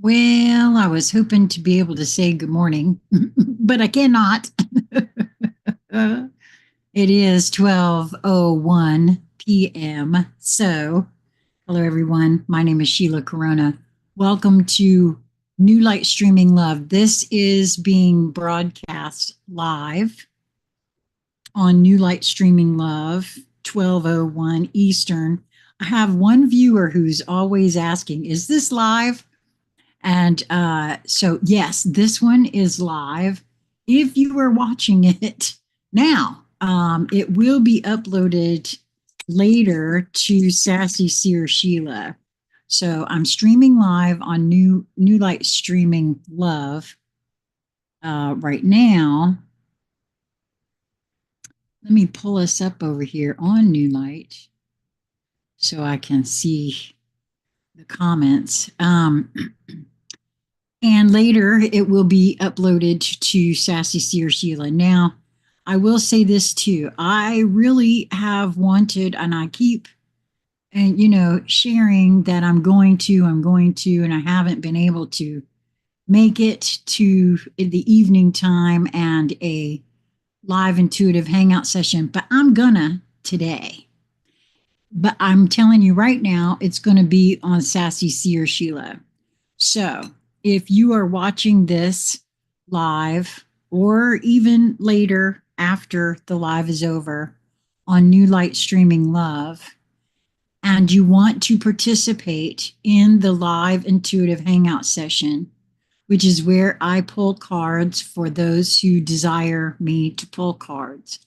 Well, I was hoping to be able to say good morning, but I cannot. It is 12:01 p.m. So, hello everyone. My name is Sheila Corona. Welcome to New Light Streaming Love. This is being broadcast live on New Light Streaming Love, 12:01 Eastern. I have one viewer who's always asking, "Is this live?" And so, yes, this one is live. If you are watching it now, it will be uploaded later to Sassy Seer Sheila. So I'm streaming live on New Light Streaming Love right now. Let me pull us up over here on New Light so I can see the comments. And later it will be uploaded to Sassy Seer Sheila. Now, I will say this too. I really have wanted, and I keep, and sharing that I'm going to, and I haven't been able to make it to the evening time and a live intuitive hangout session, but I'm gonna today. But I'm telling you right now, it's going to be on Sassy Seer Sheila. So if you are watching this live or even later after the live is over on New Light Streaming Love, and you want to participate in the live intuitive hangout session, which is where I pull cards for those who desire me to pull cards.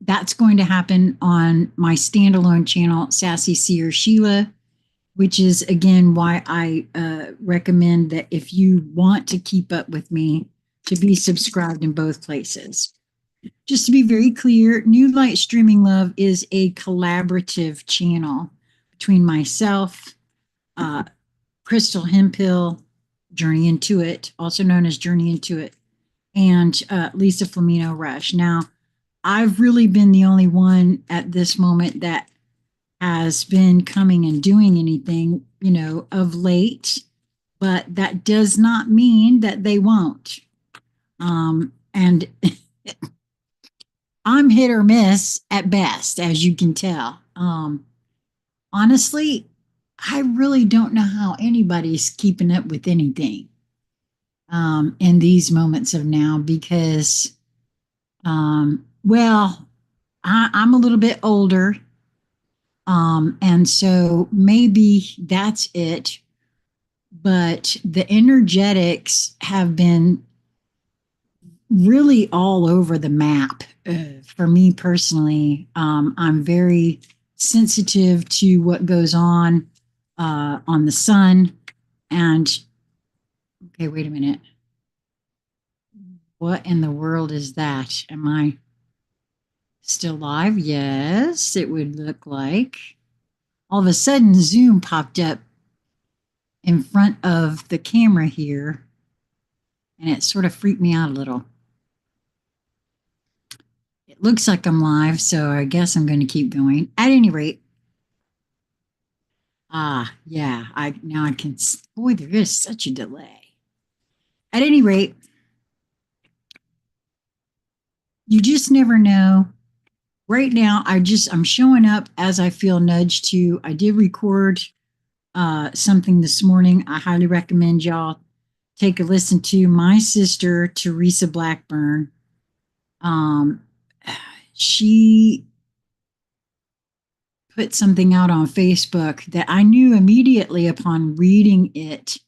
That's going to happen on my standalone channel, Sassy Seer Sheila, which is again why I recommend that if you want to keep up with me, to be subscribed in both places. Just to be very clear, New Light Streaming Love is a collaborative channel between myself, Crystal Hempill, Journey Into It, also known as Journey Into It, and Lisa Flamino Rush. Now, I've really been the only one at this moment that has been coming and doing anything, of late, but that does not mean that they won't. And I'm hit or miss at best, as you can tell. Honestly, I really don't know how anybody's keeping up with anything in these moments of now because, well, I'm a little bit older. And so maybe that's it. But the energetics have been really all over the map. For me personally, I'm very sensitive to what goes on the sun. And okay, wait a minute. What in the world is that? Am I still live? Yes, it would look like. All of a sudden, Zoom popped up in front of the camera here, and it sort of freaked me out a little. It looks like I'm live, so I guess I'm going to keep going. At any rate, yeah, now I can. Boy, there is such a delay. At any rate, you just never know. Right now, I'm showing up as I feel nudged to. I did record something this morning. I highly recommend y'all take a listen to my sister Teresa Blackburn. She put something out on Facebook that I knew immediately upon reading it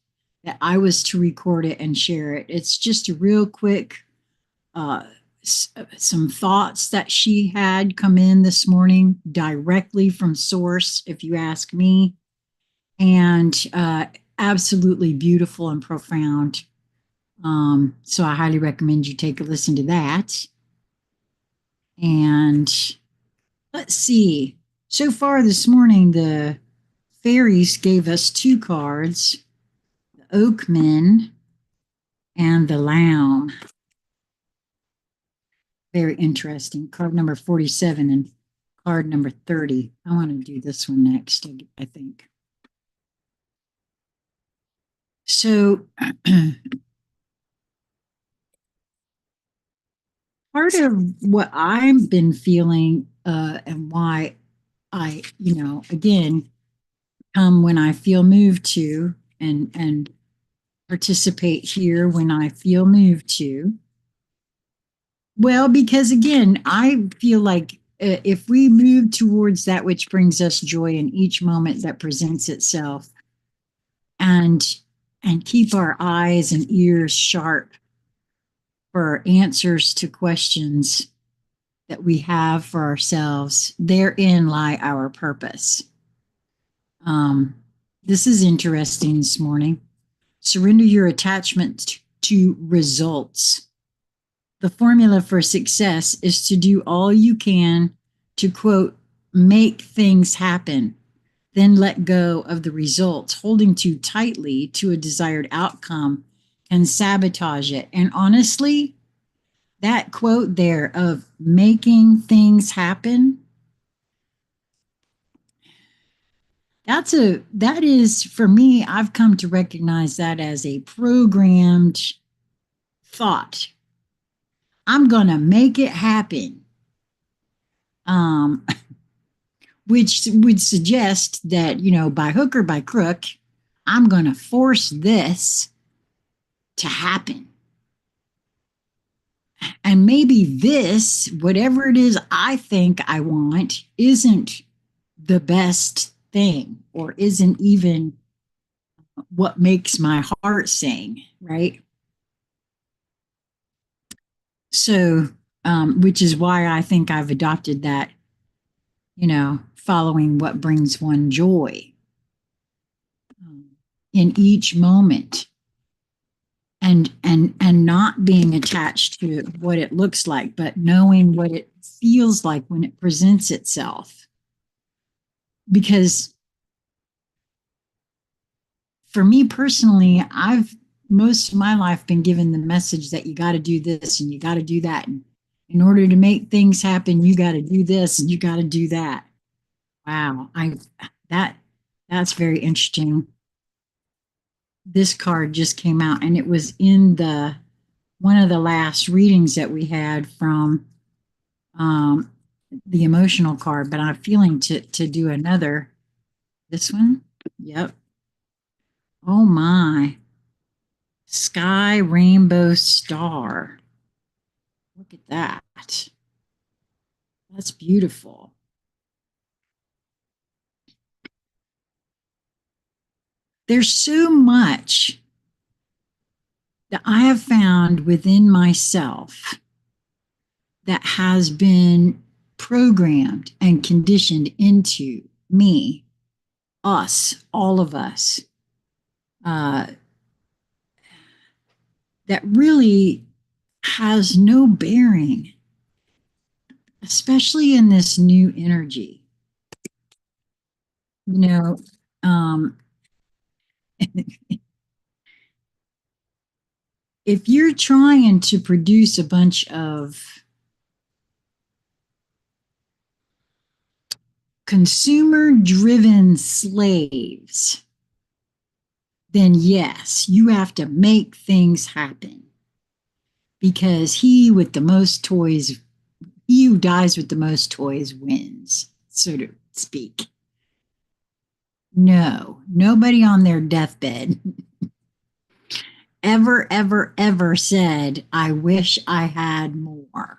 that I was to record it and share it. It's just a real quick, some thoughts that she had come in this morning directly from source, if you ask me, and absolutely beautiful and profound. So I highly recommend you take a listen to that. And let's see. So far this morning, the fairies gave us two cards, the Oakman and the Lamb. Very interesting. Card number 47 and card number 30. I want to do this one next, I think. So part of what I've been feeling and why I, again, come when I feel moved to and participate here when I feel moved to. Well, because again, I feel like if we move towards that which brings us joy in each moment that presents itself, and keep our eyes and ears sharp for answers to questions that we have for ourselves, therein lie our purpose. Um, this is interesting this morning. Surrender your attachment to results. The formula for success is to do all you can to, quote, make things happen, then let go of the results. Holding too tightly to a desired outcome can sabotage it. And honestly, that quote there of making things happen, that is for me, I've come to recognize that as a programmed thought. I'm gonna make it happen. Um, which would suggest that, by hook or by crook, I'm gonna force this to happen. And maybe this, whatever it is I think I want, isn't the best thing or isn't even what makes my heart sing, right? So, which is why I think I've adopted that, following what brings one joy in each moment, and not being attached to what it looks like, but knowing what it feels like when it presents itself. Because for me personally, I've most of my life been given the message that you got to do this and you got to do that. And in order to make things happen, you got to do this and you got to do that. Wow, that that's very interesting. This card just came out, and it was in the one of the last readings that we had from um, the emotional card. But I'm feeling to do another. This one, yep. Oh my. Sky Rainbow Star. Look at that. That's beautiful. There's so much that I have found within myself that has been programmed and conditioned into me, us, all of us, uh, that really has no bearing, especially in this new energy. You know, um, if you're trying to produce a bunch of consumer driven slaves, then yes, you have to make things happen, because he who dies with the most toys wins, so to speak. No, nobody on their deathbed ever said, I wish I had more.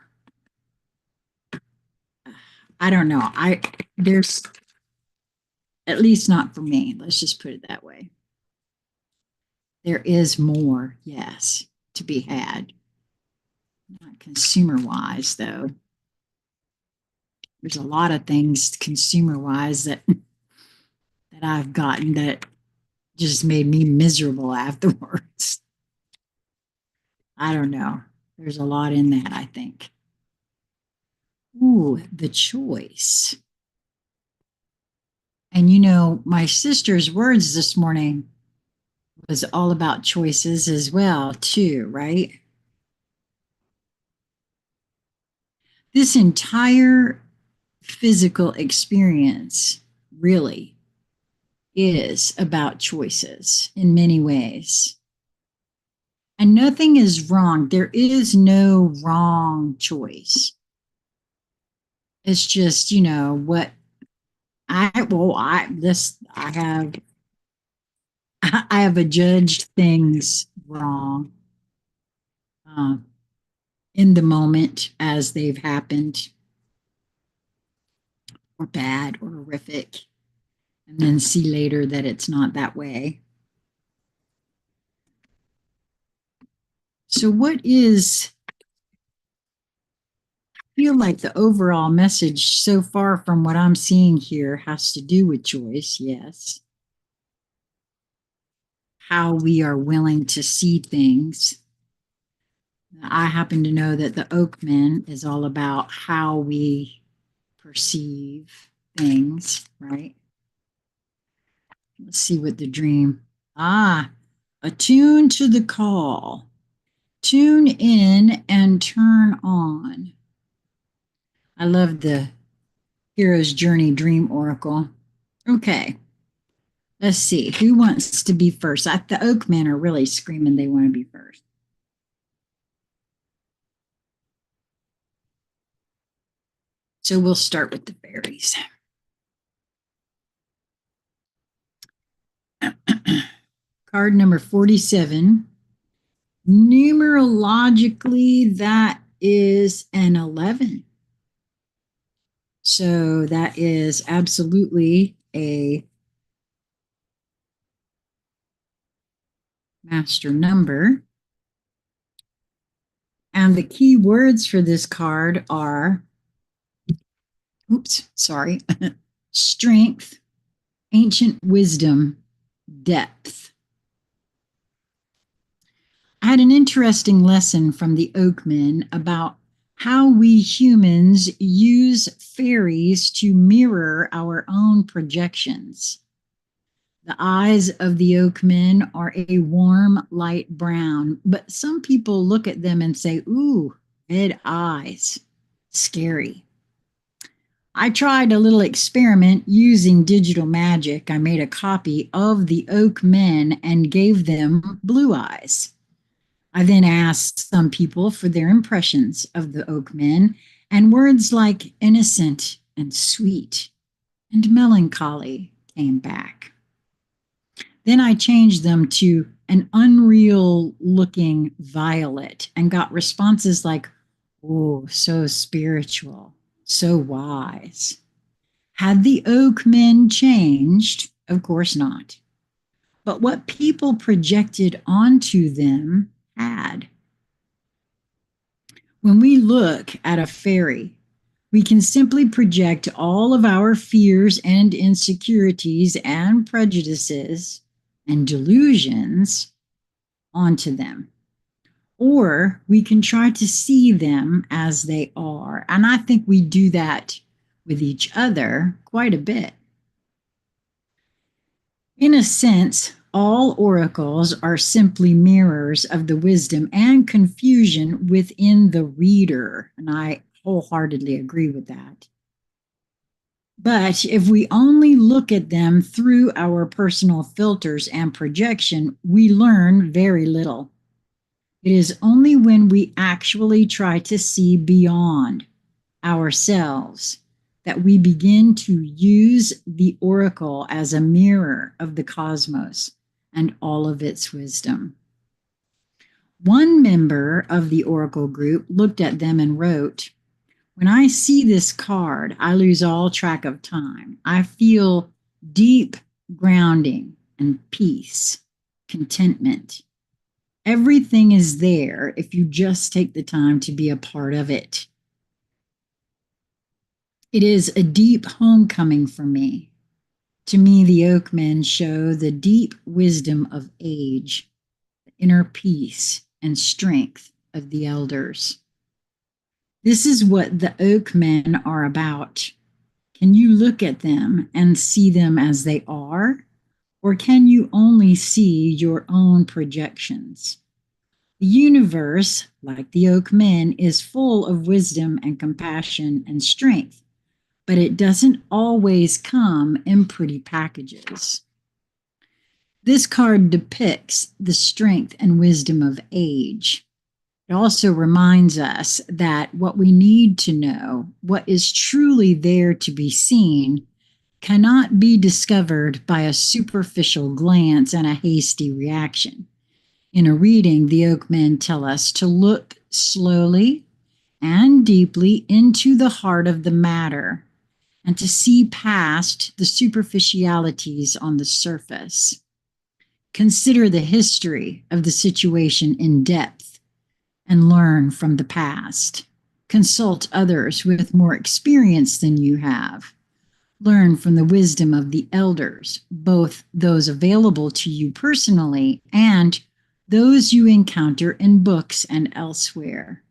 I don't know. There's, at least not for me. Let's just put it that way. There is more, yes, to be had. Not consumer wise, though. There's a lot of things consumer wise that I've gotten that just made me miserable afterwards. I don't know. There's a lot in that, I think. Ooh, the choice. And my sister's words this morning was all about choices as well, too, right? This entire physical experience, really, is about choices in many ways. And nothing is wrong. There is no wrong choice. It's just, what I have I have adjudged things wrong uh, in the moment as they've happened, or bad or horrific, and then see later that it's not that way. So, I feel like the overall message so far from what I'm seeing here has to do with choice, yes. How we are willing to see things. I happen to know that the Oakman is all about how we perceive things, right? Let's see what the dream. Attune to the call. Tune in and turn on. I love the Hero's Journey Dream Oracle. Okay, let's see. Who wants to be first? The Oakmen are really screaming they want to be first. So we'll start with the fairies. Card number 47. Numerologically, that is an 11. So that is absolutely a master number. And the key words for this card are, strength, ancient wisdom, depth. I had an interesting lesson from the Oakmen about how we humans use fairies to mirror our own projections. The eyes of the Oakmen are a warm, light brown, but some people look at them and say, ooh, red eyes, scary. I tried a little experiment using digital magic. I made a copy of the Oakmen and gave them blue eyes. I then asked some people for their impressions of the Oakmen, and words like innocent and sweet and melancholy came back. Then I changed them to an unreal looking violet and got responses like, oh, so spiritual, so wise. Had the Oakmen changed? Of course not. But what people projected onto them had. When we look at a fairy, we can simply project all of our fears and insecurities and prejudices and delusions onto them. Or we can try to see them as they are. And I think we do that with each other quite a bit. In a sense, all oracles are simply mirrors of the wisdom and confusion within the reader. And I wholeheartedly agree with that. But if we only look at them through our personal filters and projection, we learn very little. It is only when we actually try to see beyond ourselves that we begin to use the oracle as a mirror of the cosmos and all of its wisdom. One member of the oracle group looked at them and wrote, "When I see this card, I lose all track of time. I feel deep grounding and peace, contentment. Everything is there if you just take the time to be a part of it. It is a deep homecoming for me. To me, the Oakmen show the deep wisdom of age, the inner peace and strength of the elders. This is what the Oakmen are about. Can you look at them and see them as they are? Or can you only see your own projections? The universe, like the Oakmen, is full of wisdom and compassion and strength, but it doesn't always come in pretty packages. This card depicts the strength and wisdom of age. It also reminds us that what we need to know, what is truly there to be seen, cannot be discovered by a superficial glance and a hasty reaction. In a reading, the Oakmen tell us to look slowly and deeply into the heart of the matter and to see past the superficialities on the surface. Consider the history of the situation in depth and learn from the past. Consult others with more experience than you have. Learn from the wisdom of the elders, both those available to you personally and those you encounter in books and elsewhere.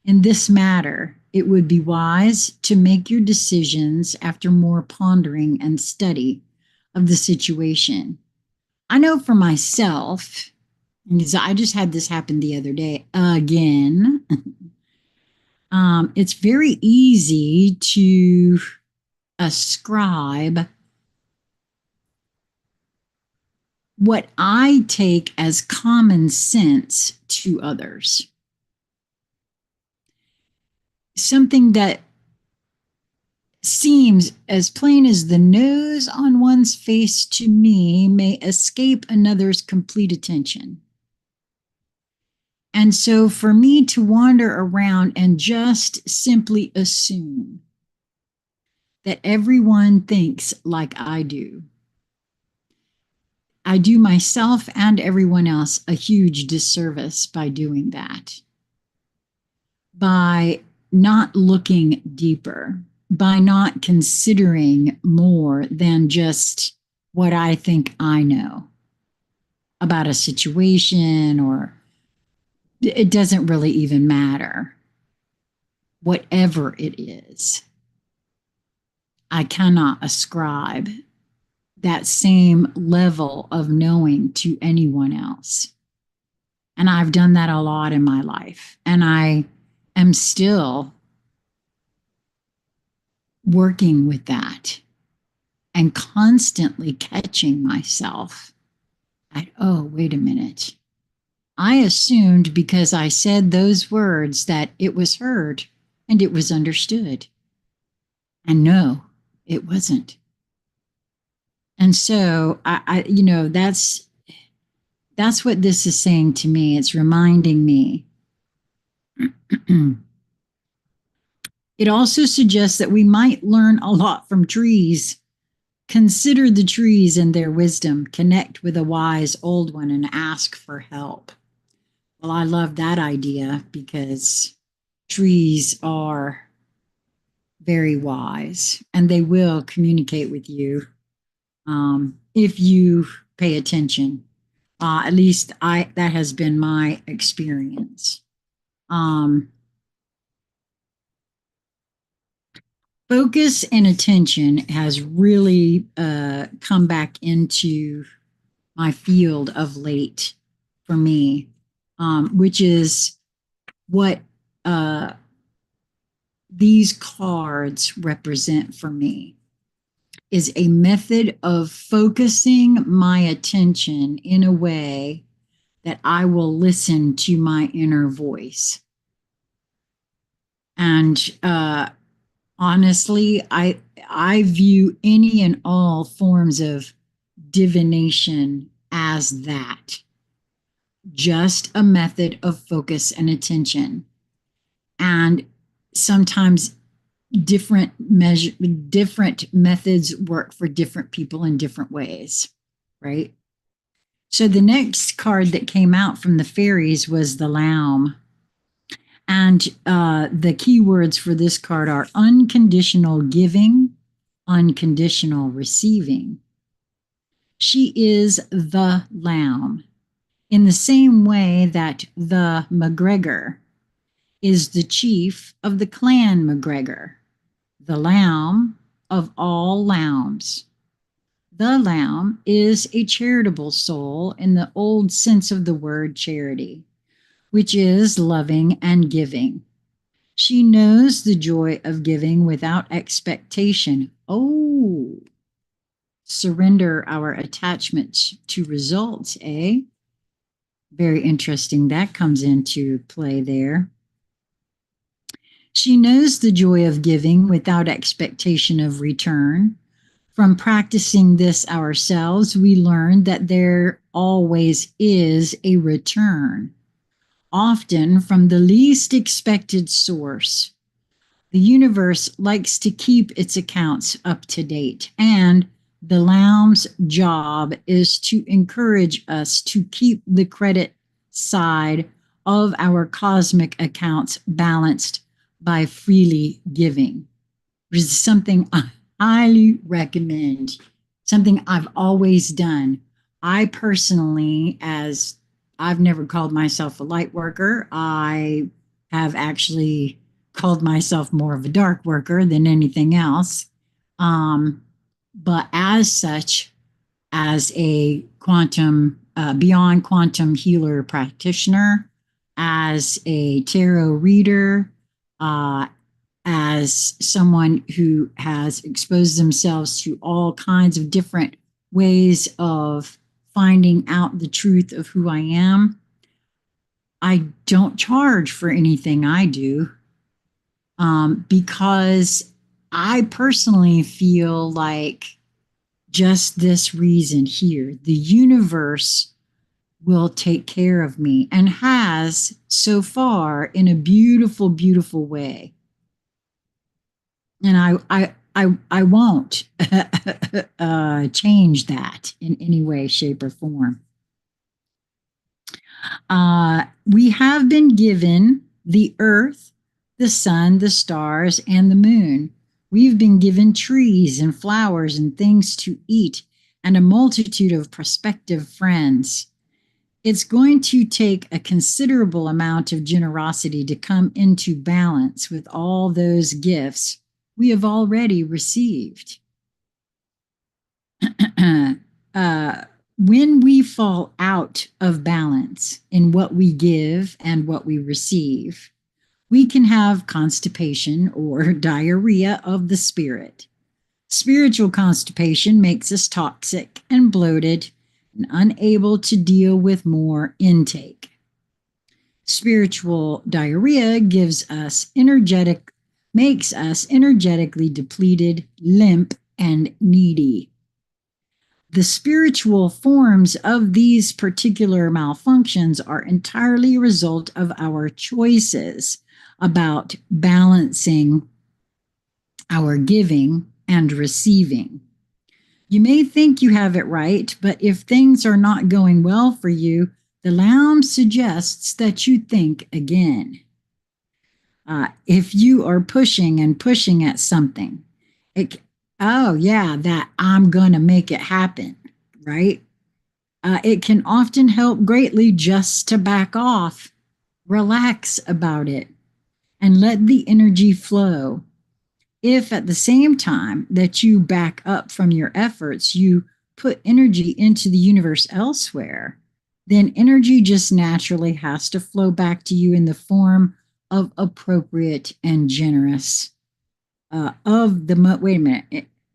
In this matter, it would be wise to make your decisions after more pondering and study of the situation. I know for myself, because I just had this happen the other day again, it's very easy to ascribe what I take as common sense to others. Something that seems as plain as the nose on one's face to me may escape another's complete attention. And so for me to wander around and just simply assume that everyone thinks like I do myself and everyone else a huge disservice by doing that. By not looking deeper, by not considering more than just what I think I know about a situation, or it doesn't really even matter. Whatever it is, I cannot ascribe that same level of knowing to anyone else. And I've done that a lot in my life. And I am still working with that and constantly catching myself at, oh, wait a minute. I assumed because I said those words that it was heard and it was understood. And no, it wasn't. And so that's what this is saying to me. It's reminding me. It also suggests that we might learn a lot from trees. Consider the trees and their wisdom. Connect with a wise old one and ask for help. Well, I love that idea because trees are very wise and they will communicate with you if you pay attention. At least that has been my experience. Focus and attention has really come back into my field of late for me, which is what these cards represent for me, is a method of focusing my attention in a way that I will listen to my inner voice. And honestly, I view any and all forms of divination as that. Just a method of focus and attention. And sometimes different methods work for different people in different ways, right? So the next card that came out from the fairies was the Lamb. And the key words for this card are unconditional giving, unconditional receiving. She is the Lamb, in the same way that the McGregor is the chief of the clan McGregor, the Lamb of all lambs. The Lamb is a charitable soul in the old sense of the word charity, which is loving and giving. She knows the joy of giving without expectation. Oh, surrender our attachment to results, eh? Very interesting. That comes into play there. She knows the joy of giving without expectation of return. From practicing this ourselves, we learn that there always is a return, often from the least expected source. The universe likes to keep its accounts up to date, and the Lamb's job is to encourage us to keep the credit side of our cosmic accounts balanced by freely giving, which is something I highly recommend, something I've always done. I personally, as I've never called myself a light worker, I have actually called myself more of a dark worker than anything else. But as such, as a beyond quantum healer practitioner, as a tarot reader, as someone who has exposed themselves to all kinds of different ways of finding out the truth of who I am, I don't charge for anything I do, because I personally feel like just this reason here, the universe will take care of me and has so far in a beautiful, beautiful way. And I won't change that in any way, shape, or form. We have been given the earth, the sun, the stars, and the moon. We've been given trees and flowers and things to eat and a multitude of prospective friends. It's going to take a considerable amount of generosity to come into balance with all those gifts we have already received. When we fall out of balance in what we give and what we receive, we can have constipation or diarrhea of the spirit. Spiritual constipation makes us toxic and bloated and unable to deal with more intake. Spiritual diarrhea makes us energetically depleted, limp, and needy. The spiritual forms of these particular malfunctions are entirely a result of our choices about balancing our giving and receiving. You may think you have it right, but if things are not going well for you, the Lamb suggests that you think again. If you are pushing and pushing at something, that I'm going to make it happen, right? It can often help greatly just to back off, relax about it, and let the energy flow. If at the same time that you back up from your efforts, you put energy into the universe elsewhere, then energy just naturally has to flow back to you in the form of appropriate and generous.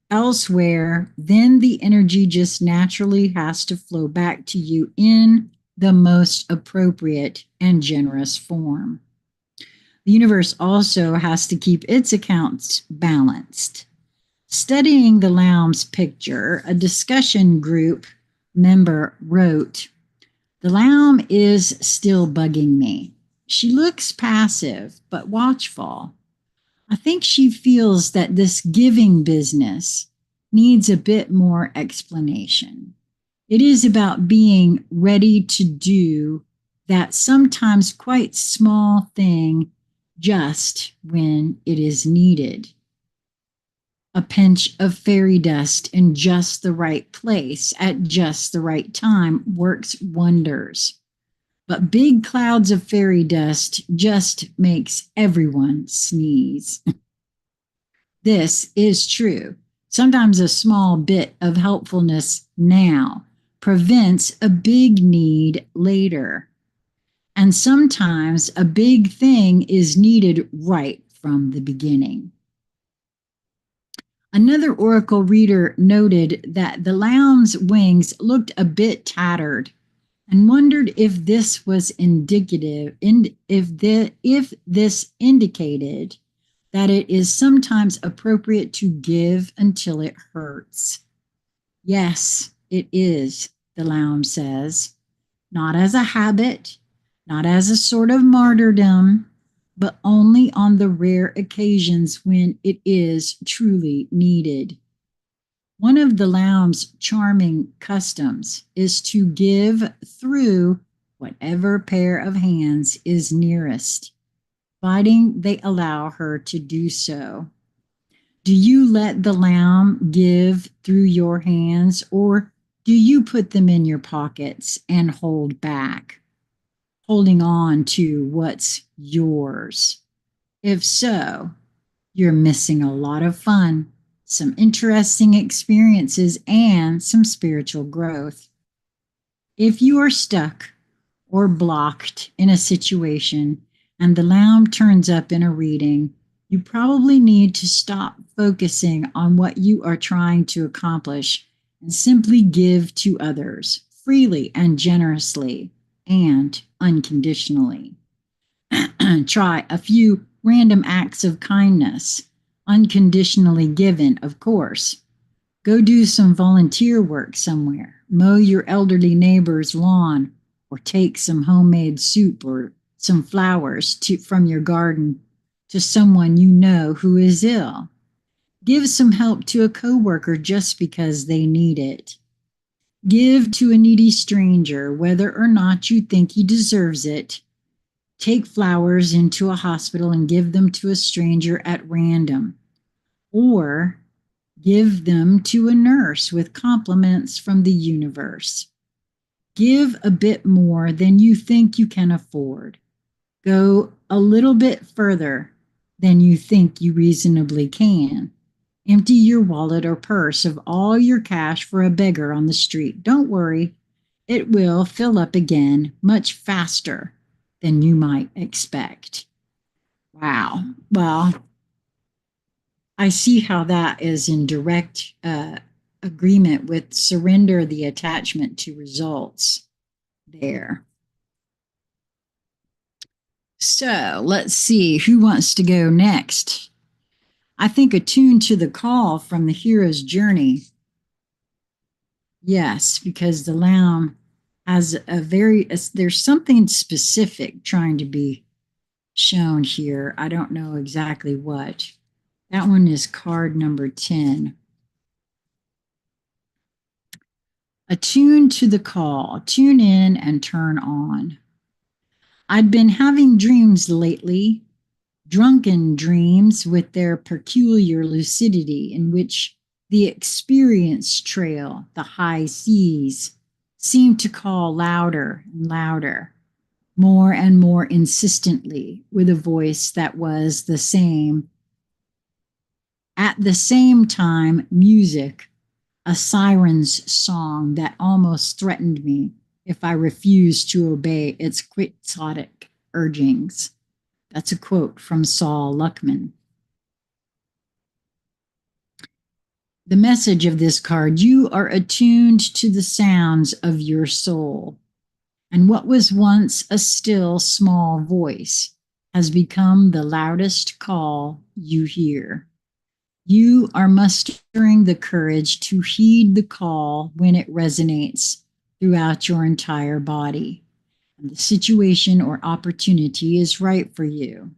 Elsewhere, then the energy just naturally has to flow back to you in the most appropriate and generous form. The universe also has to keep its accounts balanced. Studying the Lamb's picture, a discussion group member wrote, "The Lamb is still bugging me. She looks passive but watchful. I think she feels that this giving business needs a bit more explanation. It is about being ready to do that sometimes quite small thing just when it is needed. A pinch of fairy dust in just the right place at just the right time works wonders. But big clouds of fairy dust just makes everyone sneeze." This is true. Sometimes a small bit of helpfulness now prevents a big need later. And sometimes a big thing is needed right from the beginning. Another oracle reader noted that the lamb's wings looked a bit tattered and wondered if this was if this indicated that it is sometimes appropriate to give until it hurts. Yes, it is, the lamb says, not as a habit, not as a sort of martyrdom, but only on the rare occasions when it is truly needed. One of the lamb's charming customs is to give through whatever pair of hands is nearest, providing they allow her to do so. Do you let the lamb give through your hands, or do you put them in your pockets and hold back, holding on to what's yours? If so, you're missing a lot of fun, some interesting experiences, and some spiritual growth. If you are stuck or blocked in a situation and the lamb turns up in a reading, you probably need to stop focusing on what you are trying to accomplish and simply give to others freely and generously and unconditionally. Try a few random acts of kindness, unconditionally given, of course. Go do some volunteer work somewhere, mow your elderly neighbor's lawn, or take some homemade soup or some flowers from your garden to someone you know who is ill. Give some help to a coworker just because they need it. Give to a needy stranger, whether or not you think he deserves it. Take flowers into a hospital and give them to a stranger at random. Or give them to a nurse with compliments from the universe. Give a bit more than you think you can afford. Go a little bit further than you think you reasonably can. Empty your wallet or purse of all your cash for a beggar on the street. Don't worry, it will fill up again much faster than you might expect. Wow. Well, I see how that is in direct agreement with surrender the attachment to results there. So let's see who wants to go next. I think attuned to the call from the hero's journey. Yes, because the lamb has there's something specific trying to be shown here. I don't know exactly what. That one is card number 10. Attune to the call. Tune in and turn on. I'd been having dreams lately, drunken dreams with their peculiar lucidity in which the experience trail, the high seas, seemed to call louder and louder, more and more insistently, with a voice that was the same. At the same time, music, a siren's song that almost threatened me if I refused to obey its quixotic urgings. That's a quote from Saul Luckman. The message of this card: you are attuned to the sounds of your soul, and what was once a still small voice has become the loudest call you hear. You are mustering the courage to heed the call when it resonates throughout your entire body, and the situation or opportunity is right for you.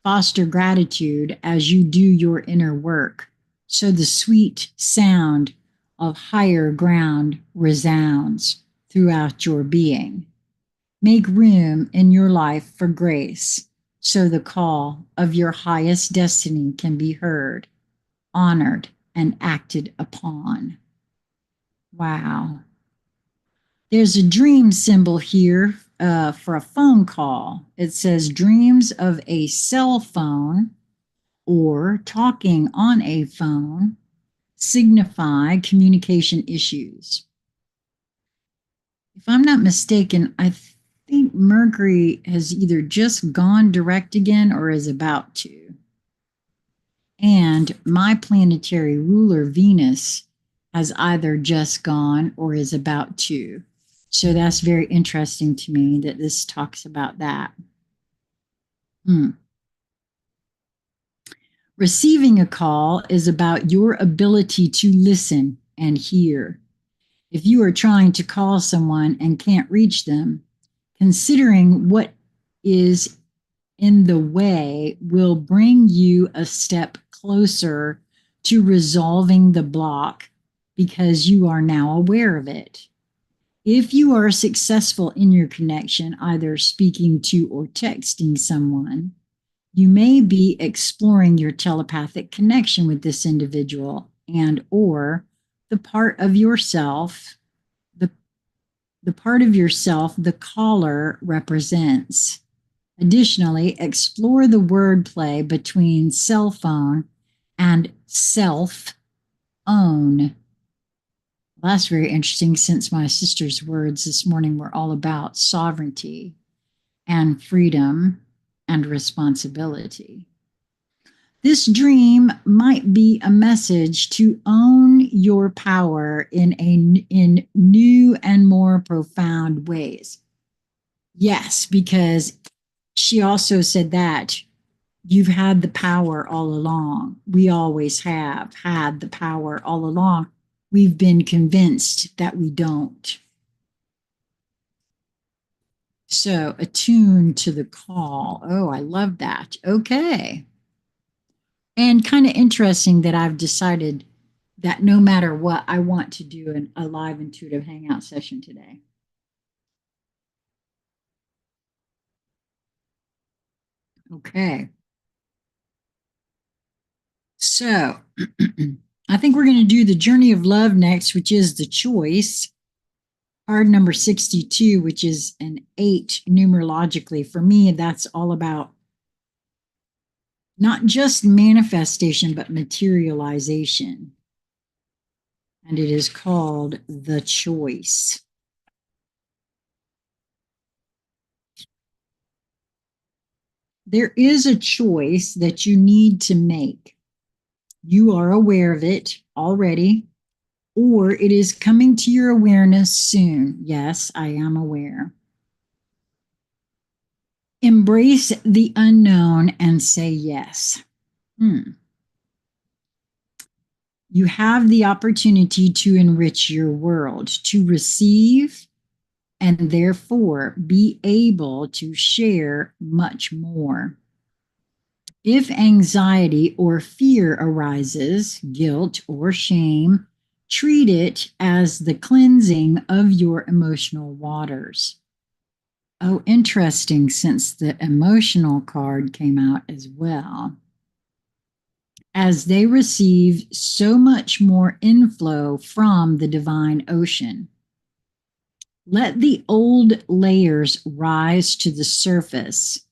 Foster gratitude as you do your inner work, so the sweet sound of higher ground resounds throughout your being. Make room in your life for grace, so the call of your highest destiny can be heard, honored, and acted upon. Wow. There's a dream symbol here for a phone call. It says dreams of a cell phone or talking on a phone signify communication issues. If I'm not mistaken, I think Mercury has either just gone direct again or is about to. And my planetary ruler, Venus, has either just gone or is about to. So that's very interesting to me that this talks about that. Receiving a call is about your ability to listen and hear. If you are trying to call someone and can't reach them, considering what is in the way will bring you a step closer to resolving the block because you are now aware of it. If you are successful in your connection, either speaking to or texting someone, you may be exploring your telepathic connection with this individual and or the part of yourself, the, the part of yourself the caller represents. Additionally, explore the wordplay between cell phone and self own. Well, that's very interesting since my sister's words this morning were all about sovereignty and freedom and responsibility. This dream might be a message to own your power in new and more profound ways. Yes, because she also said that you've had the power all along. We always have had the power all along. We've been convinced that we don't. So attune to the call. Oh, I love that. Okay. And kind of interesting that I've decided that no matter what, I want to do a live intuitive hangout session today. Okay. So I think we're going to do the journey of love next, which is the choice. Card number 62, which is an 8 numerologically. For me, that's all about not just manifestation, but materialization. And it is called the choice. There is a choice that you need to make. You are aware of it already, or it is coming to your awareness soon. Yes, I am aware. Embrace the unknown and say yes. You have the opportunity to enrich your world, to receive, and therefore be able to share much more. If anxiety or fear arises, guilt or shame, treat it as the cleansing of your emotional waters. Oh, interesting, since the emotional card came out as well. As they receive so much more inflow from the divine ocean. Let the old layers rise to the surface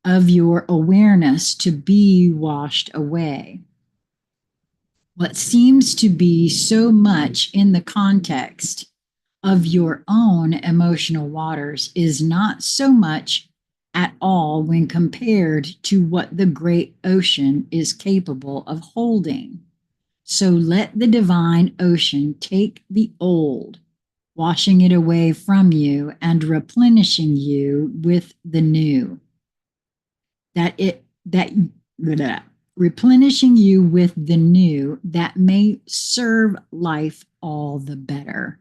of your awareness to be washed away. What seems to be so much in the context of your own emotional waters is not so much at all when compared to what the great ocean is capable of holding. So let the divine ocean take the old, washing it away from you and replenishing you with the new. Replenishing you with the new that may serve life all the better.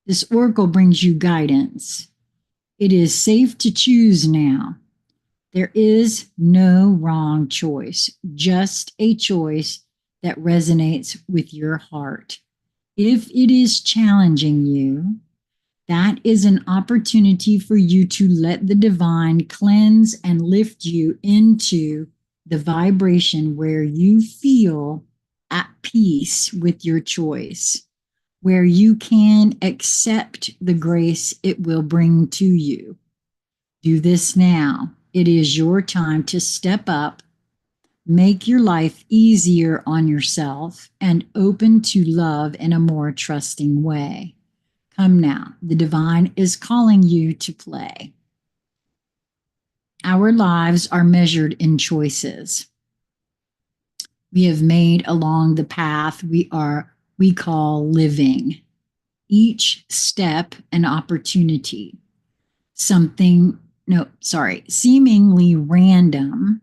This oracle brings you guidance. It is safe to choose now. There is no wrong choice, just a choice that resonates with your heart. If it is challenging you, that is an opportunity for you to let the divine cleanse and lift you into the vibration where you feel at peace with your choice, where you can accept the grace it will bring to you. Do this now. It is your time to step up, make your life easier on yourself, and open to love in a more trusting way. Come now. The divine is calling you to play. Our lives are measured in choices we have made along the path we call living. Each step an opportunity. Seemingly random.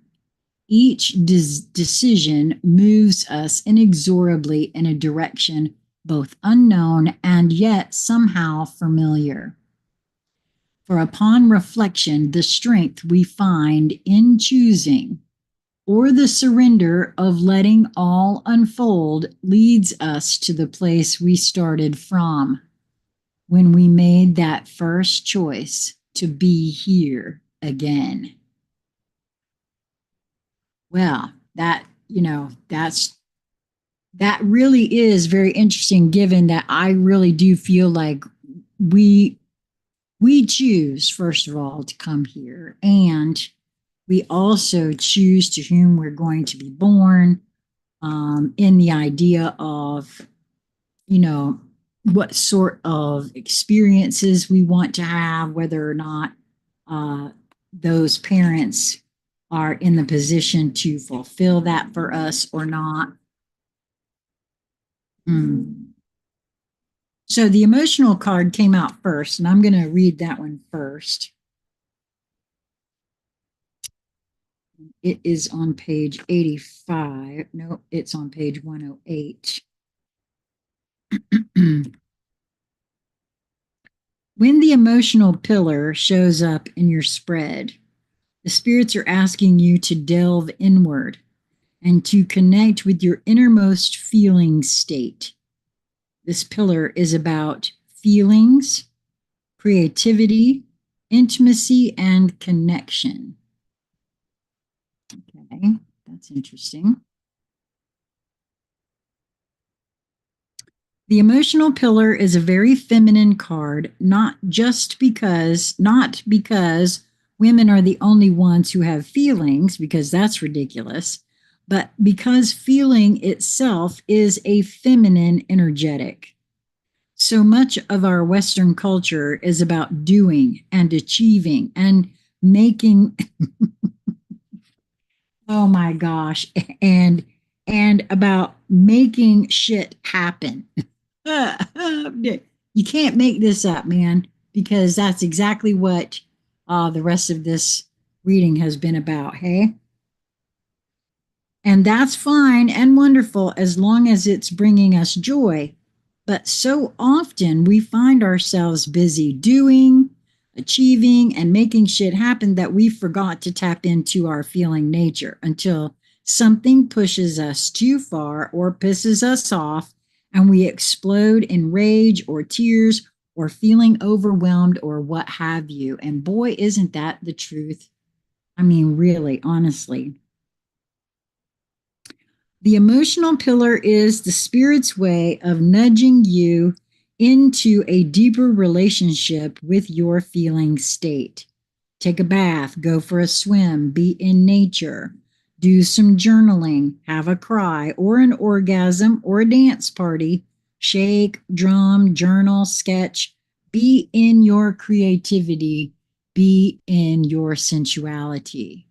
Each decision moves us inexorably in a direction both unknown and yet somehow familiar. For upon reflection, the strength we find in choosing or the surrender of letting all unfold leads us to the place we started from when we made that first choice to be here again. Well, that really is very interesting given that I really do feel like we we choose first of all to come here, and we also choose to whom we're going to be born, in the idea of, you know, what sort of experiences we want to have, whether or not uh, those parents are in the position to fulfill that for us or not. Mm. So the emotional card came out first, and I'm going to read that one first. It is on page 85. No, it's on page 108. When the emotional pillar shows up in your spread, the spirits are asking you to delve inward and to connect with your innermost feeling state. This pillar is about feelings, creativity, intimacy, and connection. Okay, that's interesting. The emotional pillar is a very feminine card, not because women are the only ones who have feelings, because that's ridiculous, but because feeling itself is a feminine energetic. So much of our Western culture is about doing and achieving and making, oh my gosh, and about making shit happen. You can't make this up, man, because that's exactly what the rest of this reading has been about. Hey, and that's fine and wonderful as long as it's bringing us joy. But so often we find ourselves busy doing, achieving, and making shit happen that we forgot to tap into our feeling nature until something pushes us too far or pisses us off and we explode in rage or tears or feeling overwhelmed or what have you. And boy, isn't that the truth? I mean, really, honestly. The emotional pillar is the spirit's way of nudging you into a deeper relationship with your feeling state. Take a bath, go for a swim, be in nature, do some journaling, have a cry or an orgasm or a dance party, shake, drum, journal, sketch, be in your creativity, be in your sensuality.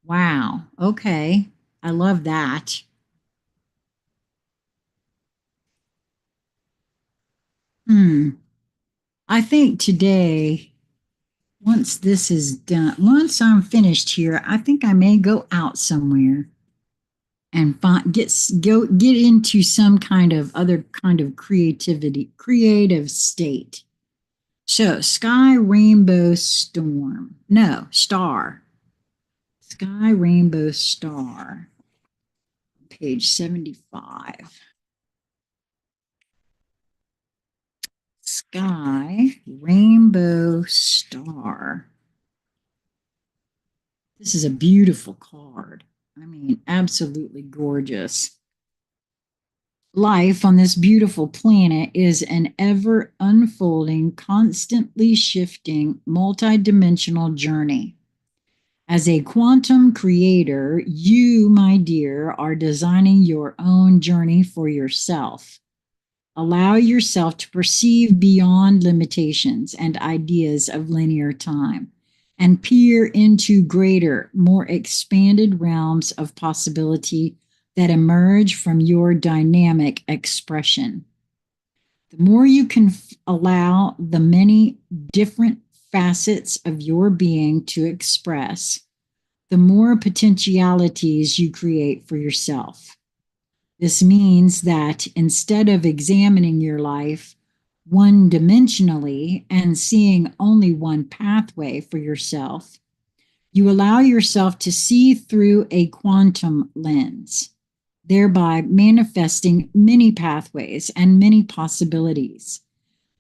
Wow. Okay. I love that. Hmm. I think today, once this is done, once I'm finished here, I think I may go out somewhere and get into some kind of other kind of creative state. So, sky, rainbow, storm. No, star. Sky, rainbow, star. Page 75. Sky, rainbow, star. This is a beautiful card. I mean, absolutely gorgeous. Life on this beautiful planet is an ever unfolding, constantly shifting, multidimensional journey. As a quantum creator, you, my dear, are designing your own journey for yourself. Allow yourself to perceive beyond limitations and ideas of linear time and peer into greater, more expanded realms of possibility that emerge from your dynamic expression. The more you can allow the many different facets of your being to express, the more potentialities you create for yourself. This means that instead of examining your life one dimensionally and seeing only one pathway for yourself, you allow yourself to see through a quantum lens, thereby manifesting many pathways and many possibilities.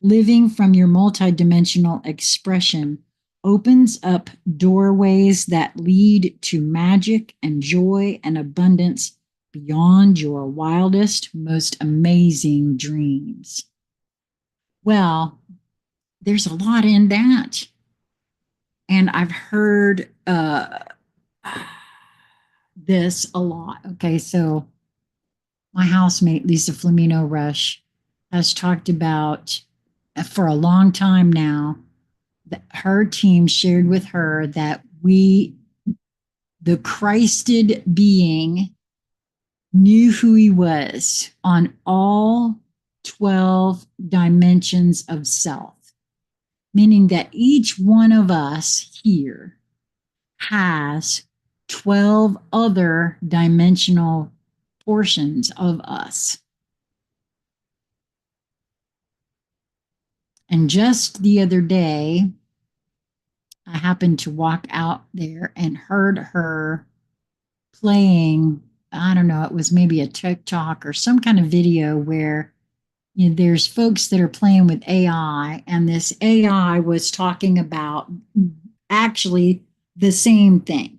Living from your multidimensional expression opens up doorways that lead to magic and joy and abundance beyond your wildest, most amazing dreams. Well, there's a lot in that. And I've heard this a lot. Okay, so my housemate, Lisa Flamino Rush, has talked about for a long time now that her team shared with her that we, the Christed being, knew who he was on all 12 dimensions of self, meaning that each one of us here has 12 other dimensional portions of us. And just the other day, I happened to walk out there and heard her playing, I don't know, it was maybe a TikTok or some kind of video where there's folks that are playing with AI, and this AI was talking about actually the same thing.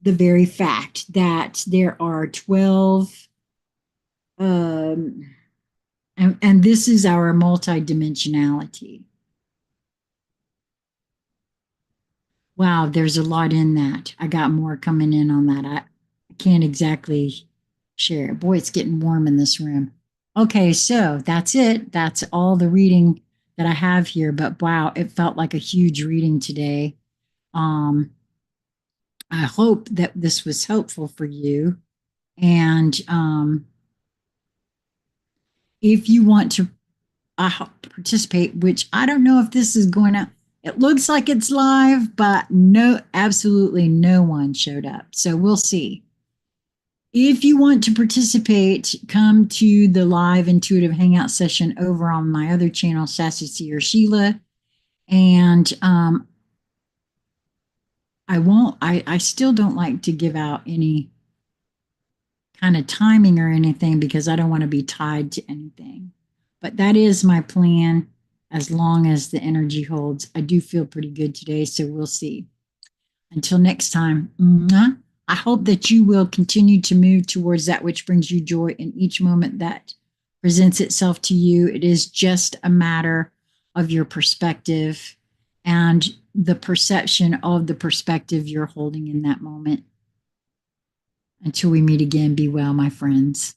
The very fact that there are 12, and this is our multidimensionality. Wow, there's a lot in that. I got more coming in on that. I can't exactly share. Boy, it's getting warm in this room. Okay, so that's it. That's all the reading that I have here. But wow, it felt like a huge reading today. I hope that this was helpful for you. And if you want to participate, which I don't know if this is going to, it looks like it's live, but no, absolutely no one showed up. So we'll see. If you want to participate, come to the live intuitive hangout session over on my other channel, Sassy or Sheila. And I still don't like to give out any kind of timing or anything because I don't want to be tied to anything. But that is my plan as long as the energy holds. I do feel pretty good today, so we'll see. Until next time, I hope that you will continue to move towards that which brings you joy in each moment that presents itself to you. It is just a matter of your perspective and the perception of the perspective you're holding in that moment. Until we meet again, be well, my friends.